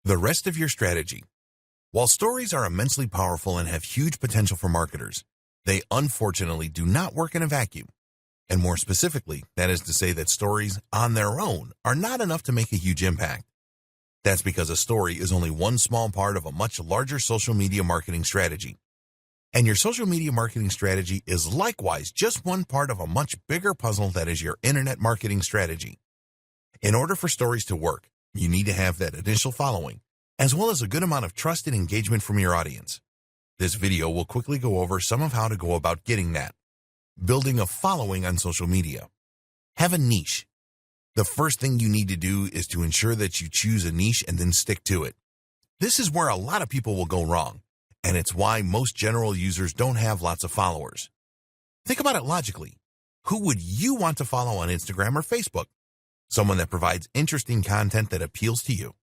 The rest of your strategy. While stories are immensely powerful and have huge potential for marketers, they unfortunately do not work in a vacuum. And more specifically, that is to say that stories on their own are not enough to make a huge impact. That's because a story is only one small part of a much larger social media marketing strategy. And your social media marketing strategy is likewise just one part of a much bigger puzzle that is your internet marketing strategy. In order for stories to work, you need to have that initial following, as well as a good amount of trust and engagement from your audience. This video will quickly go over some of how to go about getting that. Building a following on social media. Have a niche. The first thing you need to do is to ensure that you choose a niche and then stick to it. This is where a lot of people will go wrong, and it's why most general users don't have lots of followers. Think about it logically. Who would you want to follow on Instagram or Facebook? Someone that provides interesting content that appeals to you.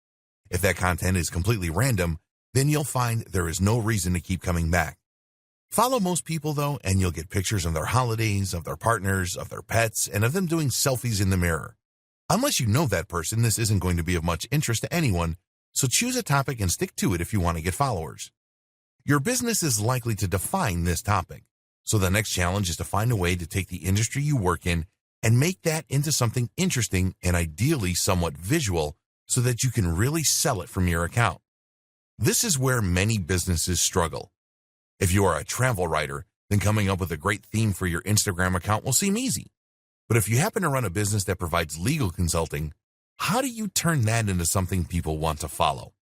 If that content is completely random, then you'll find there is no reason to keep coming back. Follow most people, though, and you'll get pictures of their holidays, of their partners, of their pets, and of them doing selfies in the mirror. Unless you know that person, this isn't going to be of much interest to anyone, so choose a topic and stick to it if you want to get followers. Your business is likely to define this topic, so the next challenge is to find a way to take the industry you work in and make that into something interesting and ideally somewhat visual so that you can really sell it from your account. This is where many businesses struggle. If you are a travel writer, then coming up with a great theme for your Instagram account will seem easy. But if you happen to run a business that provides legal consulting, how do you turn that into something people want to follow?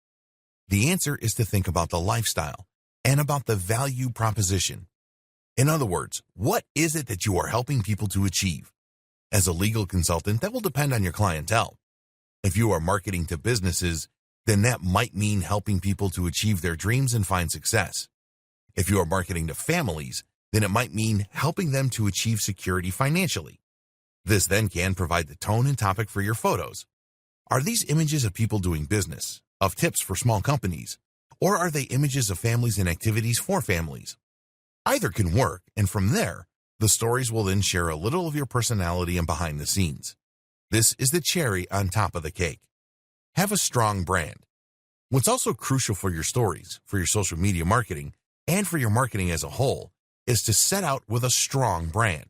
The answer is to think about the lifestyle and about the value proposition. In other words, what is it that you are helping people to achieve? As a legal consultant, that will depend on your clientele. If you are marketing to businesses, then that might mean helping people to achieve their dreams and find success. If you are marketing to families, then it might mean helping them to achieve security financially. This then can provide the tone and topic for your photos. Are these images of people doing business, of tips for small companies, or are they images of families and activities for families? Either can work, and from there, the stories will then share a little of your personality and behind the scenes. This is the cherry on top of the cake. Have a strong brand. What's also crucial for your stories, for your social media marketing, and for your marketing as a whole, is to set out with a strong brand.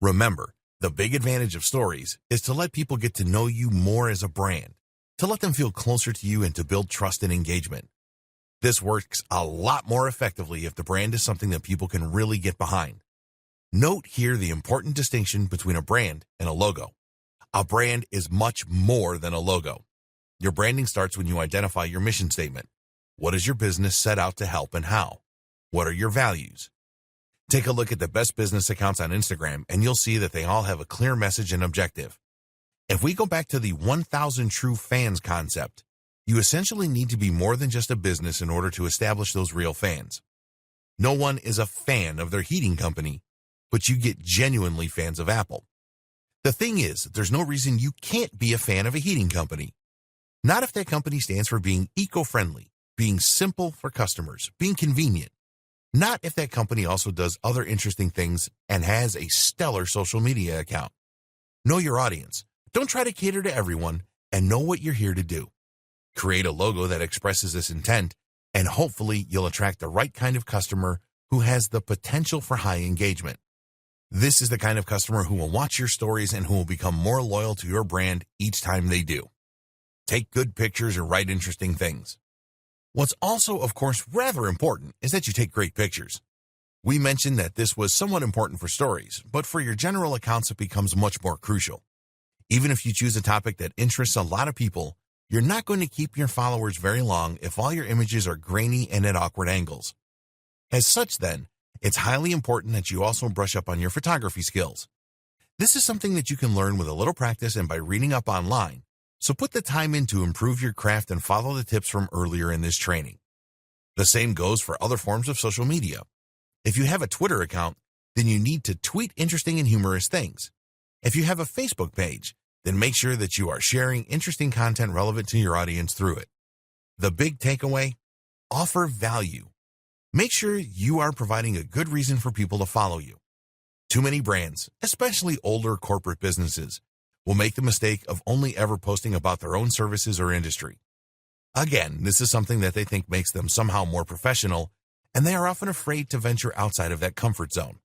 Remember, the big advantage of stories is to let people get to know you more as a brand, to let them feel closer to you and to build trust and engagement. This works a lot more effectively if the brand is something that people can really get behind. Note here the important distinction between a brand and a logo. A brand is much more than a logo. Your branding starts when you identify your mission statement. What is your business set out to help and how? What are your values? Take a look at the best business accounts on Instagram and you'll see that they all have a clear message and objective. If we go back to the 1,000 true fans concept, you essentially need to be more than just a business in order to establish those real fans. No one is a fan of their heating company, but you get genuinely fans of Apple. The thing is, there's no reason you can't be a fan of a heating company. Not if that company stands for being eco-friendly, being simple for customers, being convenient. Not if that company also does other interesting things and has a stellar social media account. Know your audience. Don't try to cater to everyone, and know what you're here to do. Create a logo that expresses this intent, and hopefully you'll attract the right kind of customer who has the potential for high engagement. This is the kind of customer who will watch your stories and who will become more loyal to your brand each time they do. Take good pictures and write interesting things. What's also, of course, rather important is that you take great pictures. We mentioned that this was somewhat important for stories, but for your general accounts it becomes much more crucial. Even if you choose a topic that interests a lot of people, you're not going to keep your followers very long if all your images are grainy and at awkward angles. As such, then, it's highly important that you also brush up on your photography skills. This is something that you can learn with a little practice and by reading up online, so put the time in to improve your craft and follow the tips from earlier in this training. The same goes for other forms of social media. If you have a Twitter account, then you need to tweet interesting and humorous things. If you have a Facebook page, then make sure that you are sharing interesting content relevant to your audience through it. The big takeaway: offer value. Make sure you are providing a good reason for people to follow you. Too many brands, especially older corporate businesses, will make the mistake of only ever posting about their own services or industry. Again, this is something that they think makes them somehow more professional, and they are often afraid to venture outside of that comfort zone.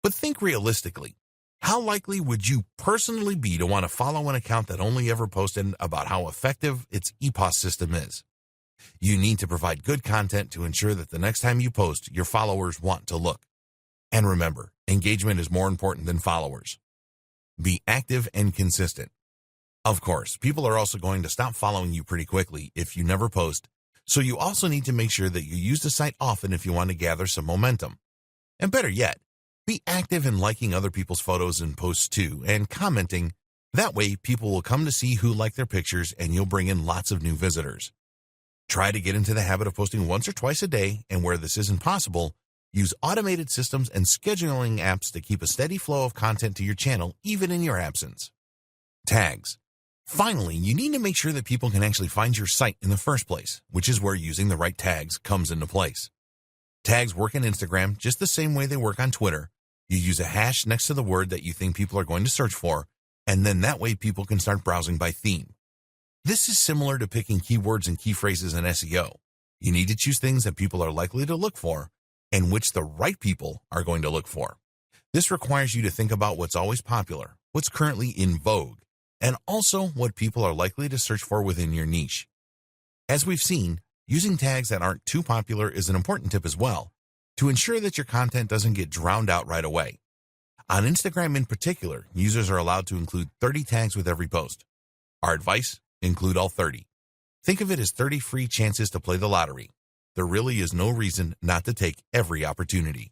But think realistically. How likely would you personally be to want to follow an account that only ever posted about how effective its EPOS system is? You need to provide good content to ensure that the next time you post, your followers want to look. And remember, engagement is more important than followers. Be active and consistent. Of course, people are also going to stop following you pretty quickly if you never post, so you also need to make sure that you use the site often if you want to gather some momentum. And better yet, be active in liking other people's photos and posts too, and commenting. That way, people will come to see who like their pictures and you'll bring in lots of new visitors. Try to get into the habit of posting once or twice a day, and where this isn't possible, use automated systems and scheduling apps to keep a steady flow of content to your channel even in your absence. Tags. Finally, you need to make sure that people can actually find your site in the first place, which is where using the right tags comes into place. Tags work in Instagram just the same way they work on Twitter. You use a hash next to the word that you think people are going to search for, and then that way people can start browsing by theme. This is similar to picking keywords and key phrases in SEO. You need to choose things that people are likely to look for, and which the right people are going to look for. This requires you to think about what's always popular, what's currently in vogue, and also what people are likely to search for within your niche. As we've seen, using tags that aren't too popular is an important tip as well, to ensure that your content doesn't get drowned out right away. On Instagram in particular, users are allowed to include 30 tags with every post. Our advice: include all 30. Think of it as 30 free chances to play the lottery. There really is no reason not to take every opportunity.